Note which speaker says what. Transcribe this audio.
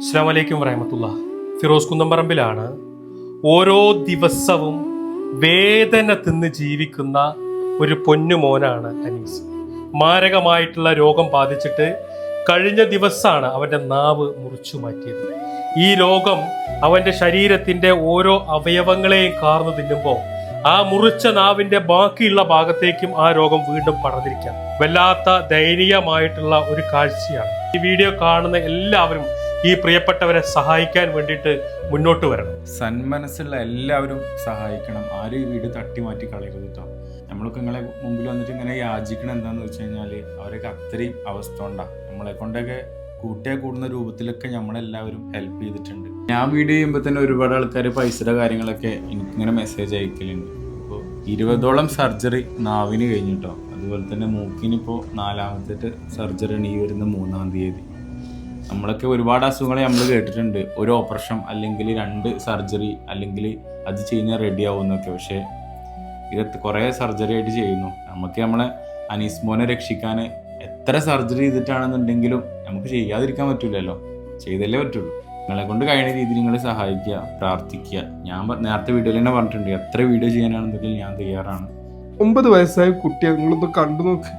Speaker 1: അസ്സലാമു അലൈക്കും വറഹ്മത്തുള്ളാഹി. ഫിറോസ് കുന്നംപറമ്പിലാണ്. ഓരോ ദിവസവും വേദന തിന്ന് ജീവിക്കുന്ന ഒരു പൊന്നു മോനാണ് അനീസ്. മാരകമായിട്ടുള്ള രോഗം ബാധിച്ചിട്ട് കഴിഞ്ഞ ദിവസമാണ് അവൻ്റെ നാവ് മുറിച്ചു മാറ്റിയത്. ഈ രോഗം അവൻ്റെ ശരീരത്തിൻ്റെ ഓരോ അവയവങ്ങളെയും കാർന്നു തിന്നുമ്പോൾ ആ മുറിച്ച നാവിൻ്റെ ബാക്കിയുള്ള ഭാഗത്തേക്കും ആ രോഗം വീണ്ടും പടർന്നിരിക്കാം. വല്ലാത്ത ദയനീയമായിട്ടുള്ള ഒരു കാഴ്ചയാണ്. ഈ വീഡിയോ കാണുന്ന എല്ലാവരും ഈ പ്രിയപ്പെട്ടവരെ സഹായിക്കാൻ വേണ്ടിയിട്ട് മുന്നോട്ട് വരണം.
Speaker 2: സന്മനസ്സുള്ള എല്ലാവരും സഹായിക്കണം. ആരും ഈ വീട് തട്ടി മാറ്റി കളയരുത് കേട്ടോ. നമ്മളൊക്കെ നിങ്ങളെ മുമ്പിൽ വന്നിട്ട് ഇങ്ങനെ യാചിക്കണം എന്താണെന്ന് വെച്ച് കഴിഞ്ഞാൽ അവരൊക്കെ അത്രയും അവസ്ഥ ഉണ്ടാകും. നമ്മളെ കൊണ്ടൊക്കെ കൂടുന്ന രൂപത്തിലൊക്കെ നമ്മളെല്ലാവരും ഹെൽപ്പ് ചെയ്തിട്ടുണ്ട്. ഞാൻ വീഡിയോ ചെയ്യുമ്പോൾ തന്നെ ഒരുപാട് ആൾക്കാർ പൈസയുടെ കാര്യങ്ങളൊക്കെ എനിക്കിങ്ങനെ മെസ്സേജ് അയക്കലുണ്ട്. അപ്പോൾ 20ഓളം സർജറി നാവിന് കഴിഞ്ഞു കേട്ടോ. അതുപോലെ തന്നെ മൂക്കിനിപ്പോൾ 4ാമത്തെ സർജറിയാണ് ഈ വരുന്ന 3-ാം തീയതി. നമ്മളൊക്കെ ഒരുപാട് അസുഖങ്ങൾ നമ്മൾ കേട്ടിട്ടുണ്ട്. ഒരു ഓപ്പറേഷൻ അല്ലെങ്കിൽ 2 സർജറി അല്ലെങ്കിൽ അത് ചെയ്യുന്ന റെഡി ആവുമെന്നൊക്കെ. പക്ഷേ ഇത് കുറേ സർജറി ആയിട്ട് ചെയ്യുന്നു. നമുക്ക് നമ്മളെ അനീസ് മോനെ രക്ഷിക്കാൻ എത്ര സർജറി ചെയ്തിട്ടാണെന്നുണ്ടെങ്കിലും നമുക്ക് ചെയ്യാതിരിക്കാൻ പറ്റില്ലല്ലോ. ചെയ്തല്ലേ പറ്റുള്ളൂ. നിങ്ങളെ കൊണ്ട് കഴിയുന്ന രീതിയിൽ നിങ്ങൾ സഹായിക്കുക, പ്രാർത്ഥിക്കുക. ഞാൻ നേരത്തെ വീഡിയോയിൽ തന്നെ പറഞ്ഞിട്ടുണ്ട്, എത്ര വീഡിയോ ചെയ്യാനാണെന്നുണ്ടെങ്കിൽ ഞാൻ തയ്യാറാണ്.
Speaker 3: 9 വയസ്സായ കുട്ടിയെ നിങ്ങളൊന്ന് കണ്ടു നോക്ക്.